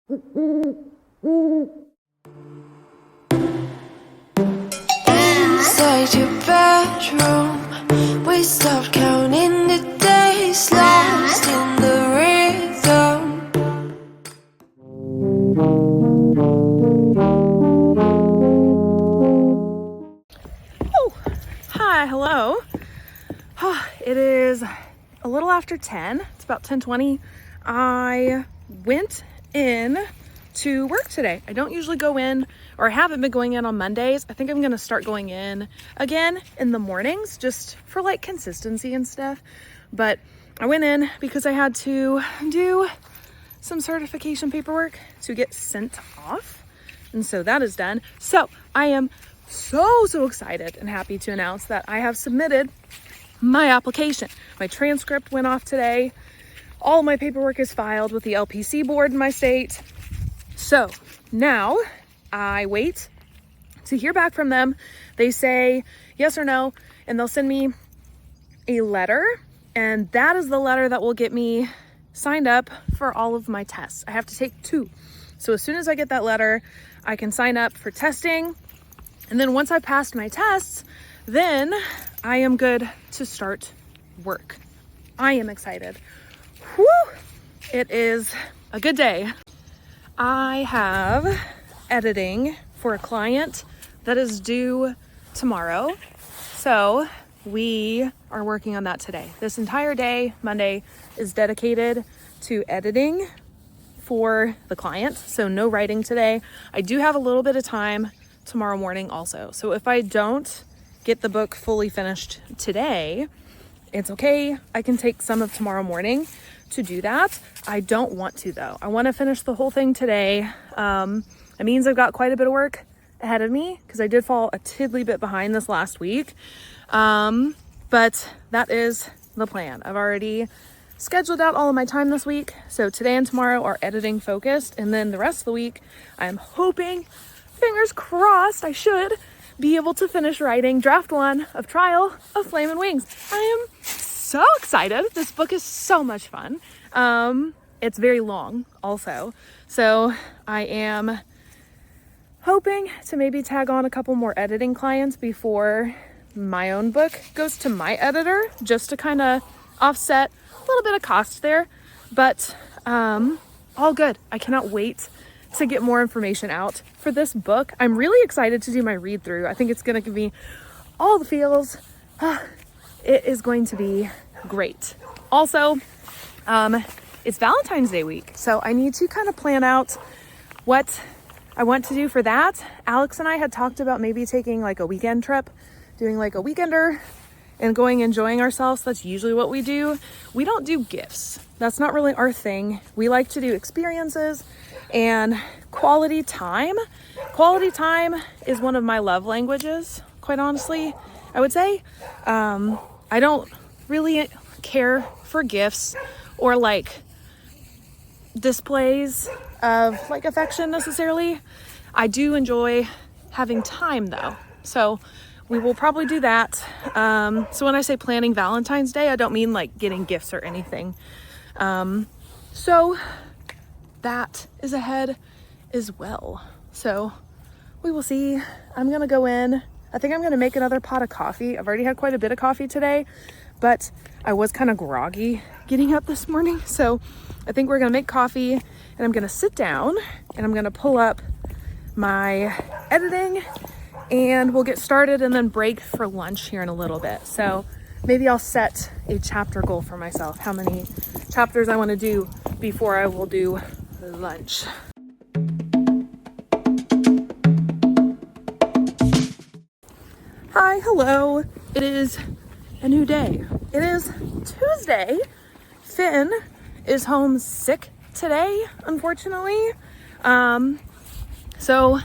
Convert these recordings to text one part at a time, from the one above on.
Inside your bedroom, we stopped counting the days, lost in the rhythm. Oh, hi, hello. It is a little after 10. It's about 10:20. I went in to work today. I don't usually go in, or I haven't been going in on Mondays. I think I'm gonna start going in again in the mornings just for like consistency and stuff. But I went in because I had to do some certification paperwork to get sent off. And so that is done. So I am so excited and happy to announce that I have submitted my application. My transcript went off today. All my paperwork is filed with the LPC board in my state. So now I wait to hear back from them. They say yes or no, and they'll send me a letter, and that is the letter that will get me signed up for all of my tests. I have to take 2. So as soon as I get that letter, I can sign up for testing. And then once I passed my tests, then I am good to start work. I am excited. Whew! It is a good day. I have editing for a client that is due tomorrow. So we are working on that today. This entire day, Monday, is dedicated to editing for the client. So no writing today. I do have a little bit of time tomorrow morning also. So if I don't get the book fully finished today, it's okay. I can take some of tomorrow morning to do that. I don't want to though. I want to finish the whole thing today. It means I've got quite a bit of work ahead of me because I did fall a tiddly bit behind this last week. But that is the plan. I've already scheduled out all of my time this week. So today and tomorrow are editing focused. And then the rest of the week, I'm hoping, fingers crossed, I should be able to finish writing draft 1 of Trial of Flame and Wings. I am so excited. This book is so much fun. It's very long also. So I am hoping to maybe tag on a couple more editing clients before my own book goes to my editor, just to kind of offset a little bit of cost there. But all good. I cannot wait to get more information out for this book. I'm really excited to do my read through. I think it's going to give me all the feels. It is going to be great. Also, it's Valentine's Day week, so I need to kind of plan out what I want to do for that. Alex and I had talked about maybe taking like a weekend trip, doing like a weekender and going enjoying ourselves. That's usually what we do. We don't do gifts. That's not really our thing. We like to do experiences and quality time. Quality time is one of my love languages, quite honestly, I would say. I don't really care for gifts or like displays of like affection necessarily. I do enjoy having time though. So we will probably do that. So when I say planning Valentine's Day, I don't mean like getting gifts or anything. So that is ahead as well. So we will see. I'm gonna go in. I think I'm gonna make another pot of coffee. I've already had quite a bit of coffee today, but I was kind of groggy getting up this morning. So I think we're gonna make coffee and I'm gonna sit down and I'm gonna pull up my editing and we'll get started and then break for lunch here in a little bit. So maybe I'll set a chapter goal for myself, how many chapters I want to do before I will do lunch. Hi, hello. It is a new day. It is Tuesday. Finn is home sick today, unfortunately. So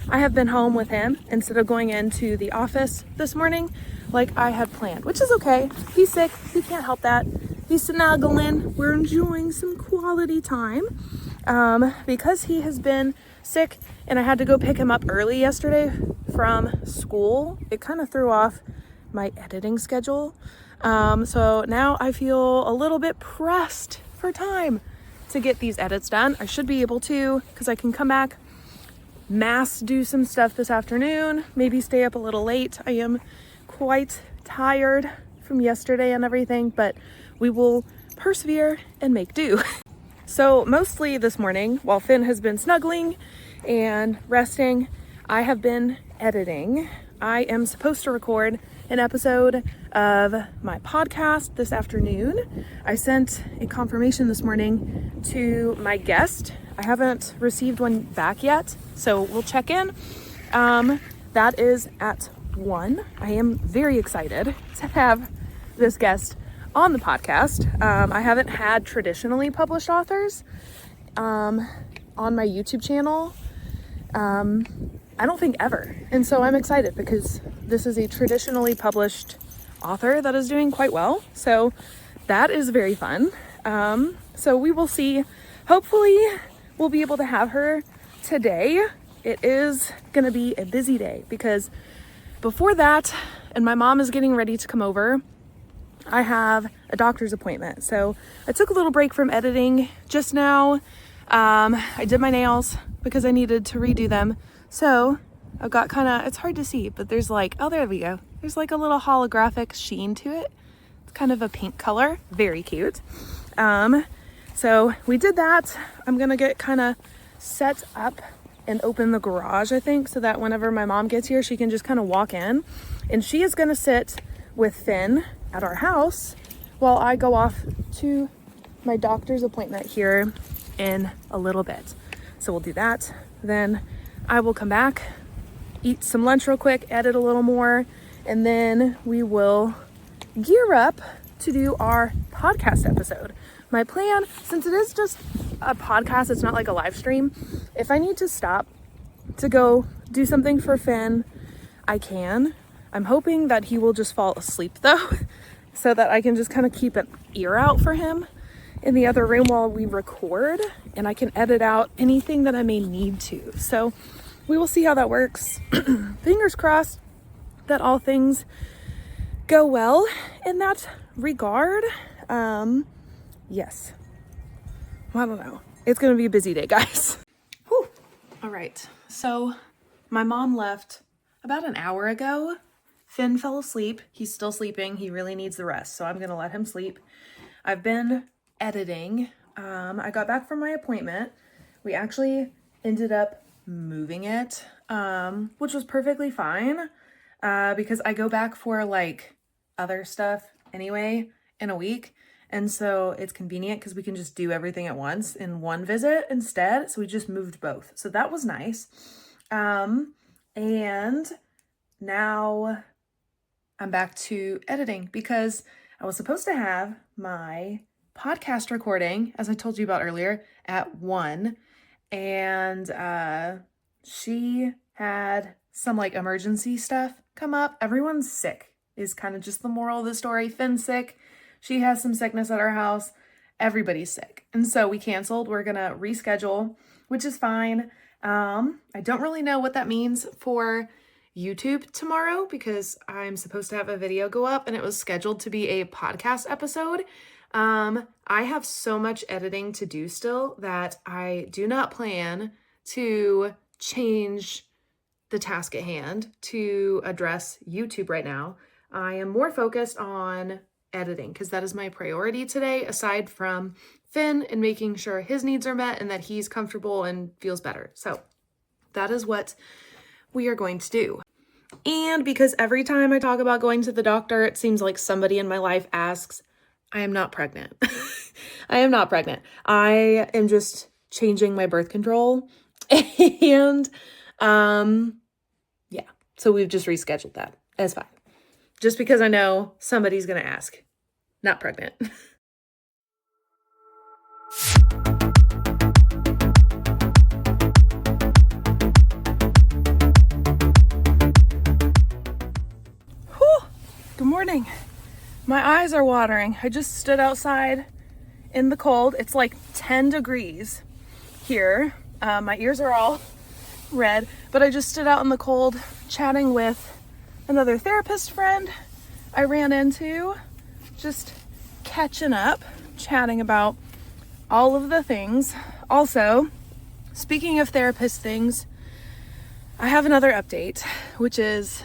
I have been home with him instead of going into the office this morning like I had planned, which is okay. He's sick. He can't help that. He's snuggling. We're enjoying some quality time because he has been sick and I had to go pick him up early yesterday from school. It kind of threw off my editing schedule. So now I feel a little bit pressed for time to get these edits done. I should be able to, because I can come back, mass do some stuff this afternoon, maybe stay up a little late. I am quite tired from yesterday and everything, but we will persevere and make do. So mostly this morning, while Finn has been snuggling and resting, I have been editing. I am supposed to record an episode of my podcast this afternoon. I sent a confirmation this morning to my guest. I haven't received one back yet, so we'll check in. That is at 1. I am very excited to have this guest on the podcast. I haven't had traditionally published authors on my YouTube channel. I don't think ever. And so I'm excited because this is a traditionally published author that is doing quite well. So that is very fun. So we will see. Hopefully we'll be able to have her today. It is going to be a busy day because before that, and my mom is getting ready to come over, I have a doctor's appointment. So I took a little break from editing just now. I did my nails because I needed to redo them. So I've got it's hard to see, but there's like, oh, there we go. There's like a little holographic sheen to it. It's kind of a pink color, very cute. So we did that. I'm gonna get kind of set up and open the garage, I think, so that whenever my mom gets here, she can just kind of walk in. And she is gonna sit with Finn at our house while I go off to my doctor's appointment here in a little bit. So we'll do that. Then I will come back, eat some lunch real quick, edit a little more, and then we will gear up to do our podcast episode. My plan, since it is just a podcast, it's not like a live stream, if I need to stop to go do something for Finn, I can. I'm hoping that he will just fall asleep though, so that I can just kind of keep an ear out for him in the other room while we record, and I can edit out anything that I may need to. So we will see how that works. Fingers crossed that all things go well in that regard. Yes. I don't know. It's going to be a busy day, guys. Whew. All right. So my mom left about an hour ago. Finn fell asleep. He's still sleeping. He really needs the rest, so I'm going to let him sleep. I've been editing. I got back from my appointment. We actually ended up moving it, which was perfectly fine, because I go back for like other stuff anyway in a week. And so it's convenient because we can just do everything at once in one visit instead. So we just moved both. So that was nice. And now I'm back to editing because I was supposed to have my podcast recording, as I told you about earlier, at 1. And she had some like emergency stuff come up. Everyone's sick is kind of just the moral of the story. Finn's sick. She has some sickness at our house. Everybody's sick. And so we canceled. We're going to reschedule, which is fine. I don't really know what that means for YouTube tomorrow because I'm supposed to have a video go up and it was scheduled to be a podcast episode. I have so much editing to do still that I do not plan to change the task at hand to address YouTube right now. I am more focused on editing because that is my priority today, aside from Finn and making sure his needs are met and that he's comfortable and feels better. So that is what we are going to do. And because every time I talk about going to the doctor, it seems like somebody in my life asks, I am not pregnant. I am not pregnant. I am just changing my birth control. And yeah, so we've just rescheduled that. It's fine. Just because I know somebody's going to ask. Not pregnant. Whew. Good morning. My eyes are watering. I just stood outside in the cold. It's like 10 degrees here. My ears are all red, but I just stood out in the cold chatting with another therapist friend I ran into, just catching up, chatting about all of the things. Also, speaking of therapist things, I have another update, which is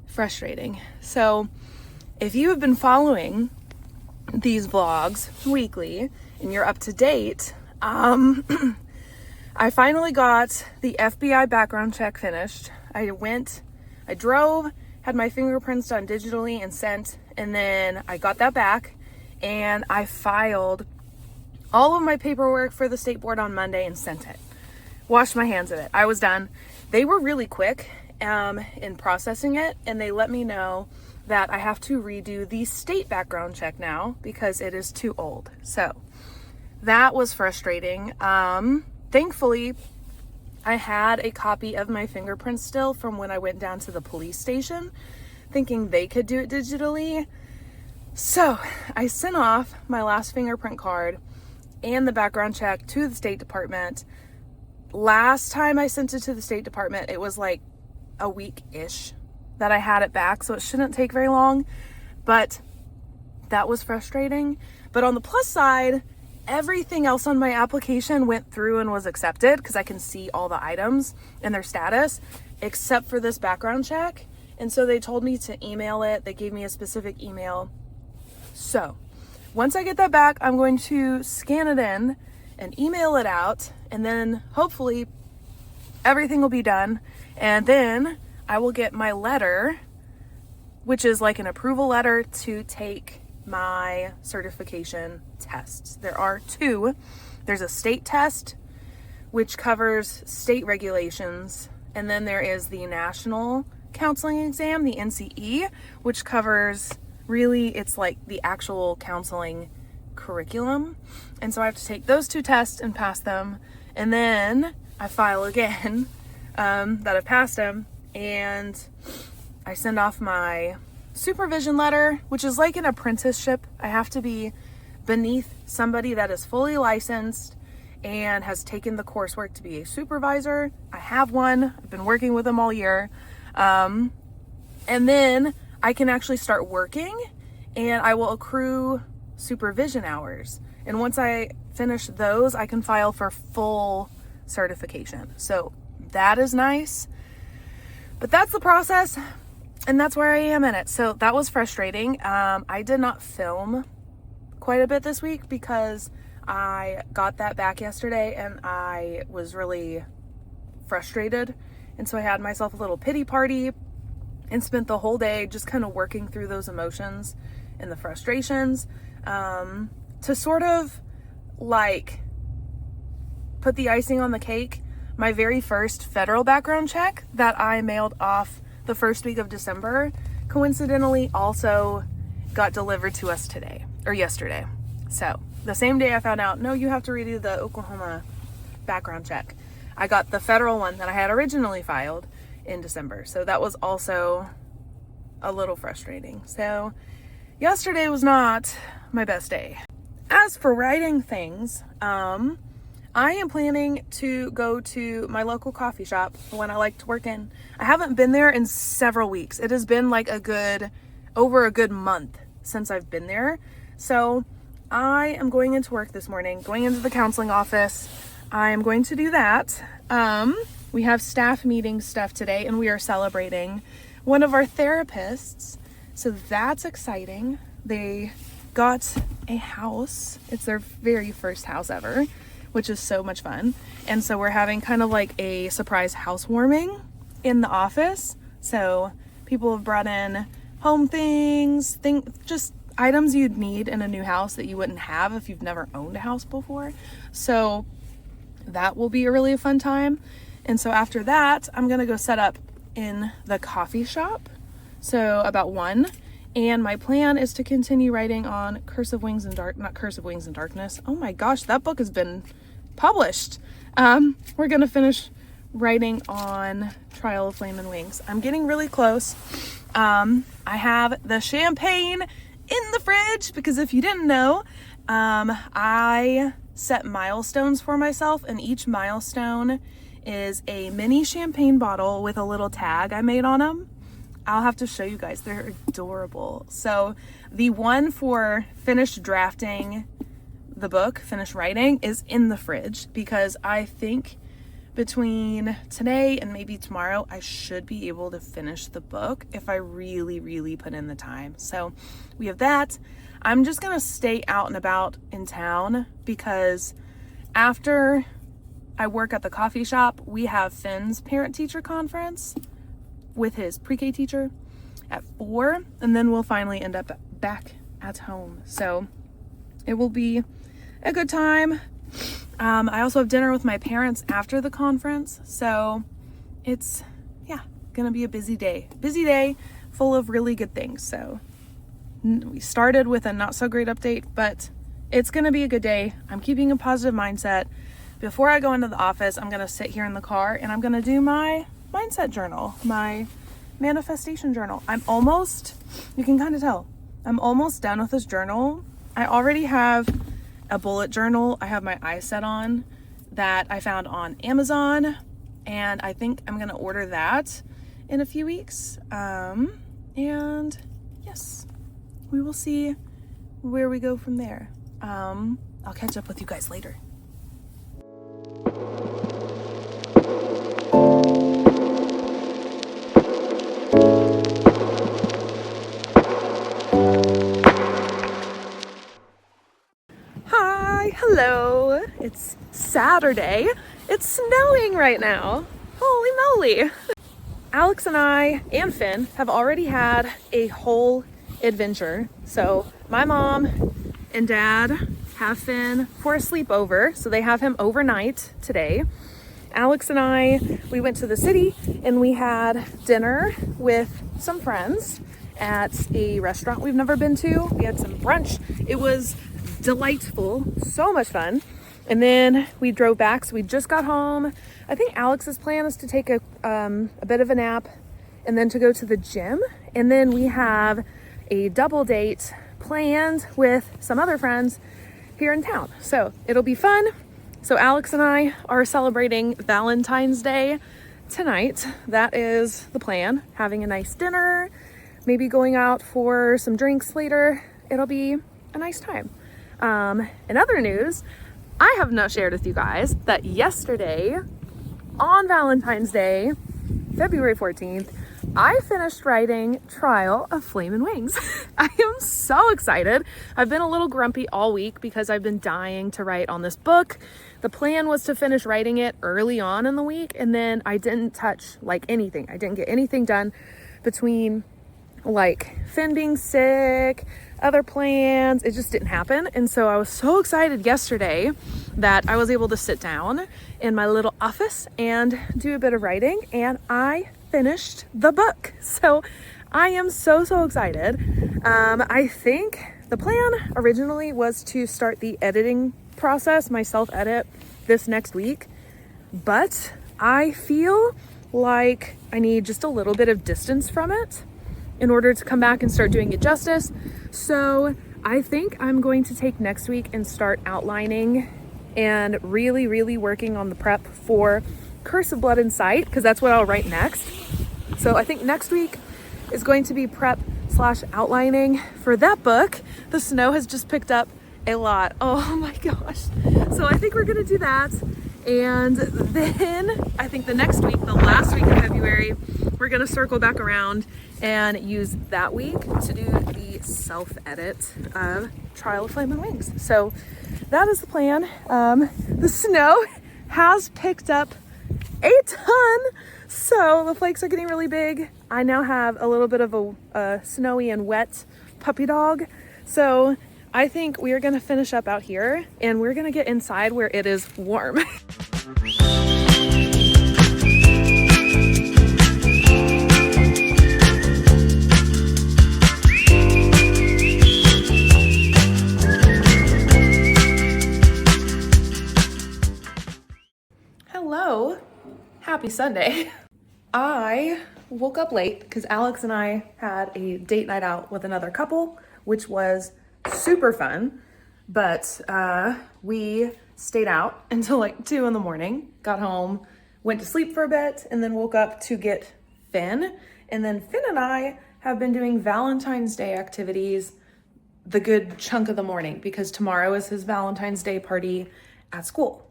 frustrating. So if you have been following these vlogs weekly and you're up to date, I finally got the FBI background check finished. I drove, had my fingerprints done digitally and sent, and then I got that back and I filed all of my paperwork for the state board on Monday and sent it. Washed my hands of it. I was done. They were really quick in processing it, and they let me know that I have to redo the state background check now because it is too old. So that was frustrating. Thankfully, I had a copy of my fingerprints still from when I went down to the police station, thinking they could do it digitally. So I sent off my last fingerprint card and the background check to the State Department. Last time I sent it to the State Department, it was like a week-ish that I had it back, so it shouldn't take very long, but that was frustrating. But on the plus side, everything else on my application went through and was accepted because I can see all the items and their status, except for this background check. And so they told me to email it. They gave me a specific email. So once I get that back, I'm going to scan it in and email it out, and then hopefully everything will be done. And then I will get my letter, which is like an approval letter to take my certification tests. There are two. There's a state test, which covers state regulations, and then there is the national counseling exam, the NCE, which covers, really, it's like the actual counseling curriculum. And so I have to take those two tests and pass them, and then I file again that I passed them, and I send off my supervision letter, which is like an apprenticeship. I have to be beneath somebody that is fully licensed and has taken the coursework to be a supervisor. I have one. I've been working with them all year. And then I can actually start working, and I will accrue supervision hours. And once I finish those, I can file for full certification. So that is nice. But that's the process, and that's where I am in it. So that was frustrating. I did not film quite a bit this week because I got that back yesterday and I was really frustrated. And so I had myself a little pity party and spent the whole day just kind of working through those emotions and the frustrations, to sort of like put the icing on the cake. My very first federal background check that I mailed off the first week of December coincidentally also got delivered to us today or yesterday. So the same day I found out, no, you have to redo the Oklahoma background check, I got the federal one that I had originally filed in December. So that was also a little frustrating. So yesterday was not my best day. As for writing things, I am planning to go to my local coffee shop, the one I like to work in. I haven't been there in several weeks. It has been like over a good month since I've been there. So I am going into work this morning, going into the counseling office. I am going to do that. We have staff meeting stuff today, and we are celebrating one of our therapists. So that's exciting. They got a house. It's their very first house ever, which is so much fun. And so we're having kind of like a surprise housewarming in the office. So people have brought in home things, just items you'd need in a new house that you wouldn't have if you've never owned a house before. So that will be a really fun time. And so after that, I'm gonna go set up in the coffee shop. So about 1. And my plan is to continue writing on not Curse of Wings and Darkness. Oh my gosh, that book has been published. We're gonna finish writing on Trial of Flame and Wings. I'm getting really close. I have the champagne in the fridge because if you didn't know, I set milestones for myself, and each milestone is a mini champagne bottle with a little tag I made on them. I'll have to show you guys. They're adorable. So the one for finished drafting the book, finish writing, is in the fridge because I think between today and maybe tomorrow, I should be able to finish the book if I really, really put in the time. So we have that. I'm just gonna stay out and about in town because after I work at the coffee shop, we have Finn's parent-teacher conference with his pre-K teacher at 4, and then we'll finally end up back at home. So it will be a good time. I also have dinner with my parents after the conference, so it's, yeah, gonna be a busy day full of really good things. So we started with a not so great update, but it's gonna be a good day. I'm keeping a positive mindset. Before I go into the office, I'm gonna sit here in the car and I'm gonna do my mindset journal, my manifestation journal. You can kind of tell, I'm almost done with this journal. I already have a bullet journal I have my eyes set on that I found on Amazon, and I think I'm gonna order that in a few weeks. And yes, we will see where we go from there. I'll catch up with you guys later. Hello, it's Saturday. It's snowing right now. Holy moly. Alex and I and Finn have already had a whole adventure. So my mom and dad have Finn for a sleepover. So they have him overnight today. Alex and I, we went to the city and we had dinner with some friends at a restaurant we've never been to. We had some brunch. It was delightful, so much fun. And then we drove back, so we just got home. I think Alex's plan is to take a bit of a nap and then to go to the gym. And then we have a double date planned with some other friends here in town. So it'll be fun. So Alex and I are celebrating Valentine's Day tonight. That is the plan. Having a nice dinner, maybe going out for some drinks later. It'll be a nice time. In other news, I have not shared with you guys that yesterday on Valentine's Day, February 14th, I finished writing Trial of Flame and Wings. I am so excited. I've been a little grumpy all week because I've been dying to write on this book. The plan was to finish writing it early on in the week, and then I didn't touch like anything. I didn't get anything done between like Finn being sick, other plans. It just didn't happen. And so I was so excited yesterday that I was able to sit down in my little office and do a bit of writing, and I finished the book. So I am so excited. I think the plan originally was to start the editing process, my self-edit, this next week, but I feel like I need just a little bit of distance from it in order to come back and start doing it justice. So I think I'm going to take next week and start outlining and really working on the prep for Curse of Blood and Sight, because that's what I'll write next. So I think next week is going to be prep / outlining for that book. The snow has just picked up a lot. Oh my gosh. So I think we're gonna do that. And then I think the next week, the last week of February, we're gonna circle back around and use that week to do the self-edit of Trial of Flame and Wings. So that is the plan. The snow has picked up a ton, so the flakes are getting really big. I now have a little bit of a snowy and wet puppy dog. So I think we are gonna finish up out here and we're gonna get inside where it is warm. Hello, happy Sunday. I woke up late because Alex and I had a date night out with another couple, which was super fun, but we stayed out until like 2 a.m, got home, went to sleep for a bit, and then woke up to get Finn. And then Finn and I have been doing Valentine's Day activities the good chunk of the morning because tomorrow is his Valentine's Day party at school.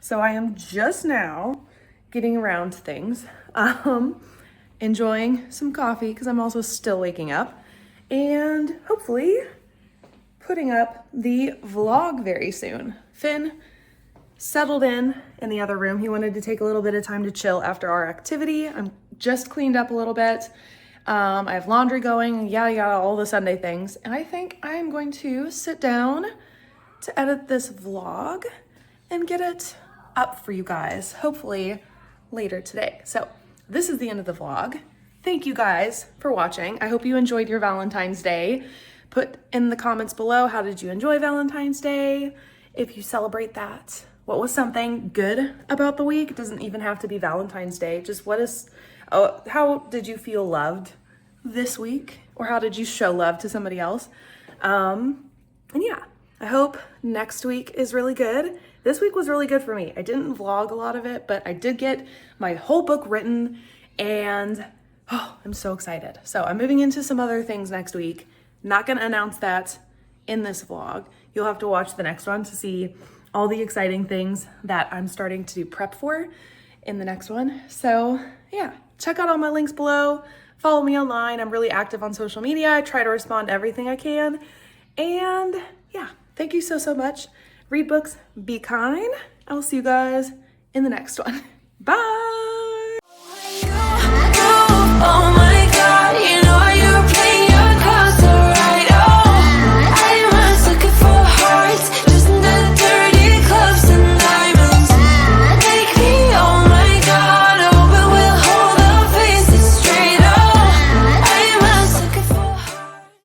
So I am just now getting around to things, enjoying some coffee because I'm also still waking up, and hopefully putting up the vlog very soon. Finn settled in the other room. He wanted to take a little bit of time to chill after our activity. I'm just cleaned up a little bit. I have laundry going, yada yada, all the Sunday things. And I think I'm going to sit down to edit this vlog and get it up for you guys, hopefully later today. So this is the end of the vlog. Thank you guys for watching. I hope you enjoyed your Valentine's Day. Put in the comments below, how did you enjoy Valentine's Day? If you celebrate that, what was something good about the week? It doesn't even have to be Valentine's Day. Just how did you feel loved this week? Or how did you show love to somebody else? And yeah, I hope next week is really good. This week was really good for me. I didn't vlog a lot of it, but I did get my whole book written, and I'm so excited. So I'm moving into some other things next week. Not gonna announce that in this vlog. You'll have to watch the next one to see all the exciting things that I'm starting to prep for in the next one. So yeah, check out all my links below. Follow me online. I'm really active on social media. I try to respond to everything I can. And yeah, thank you so much. Read books, be kind. I will see you guys in the next one. Bye. Oh my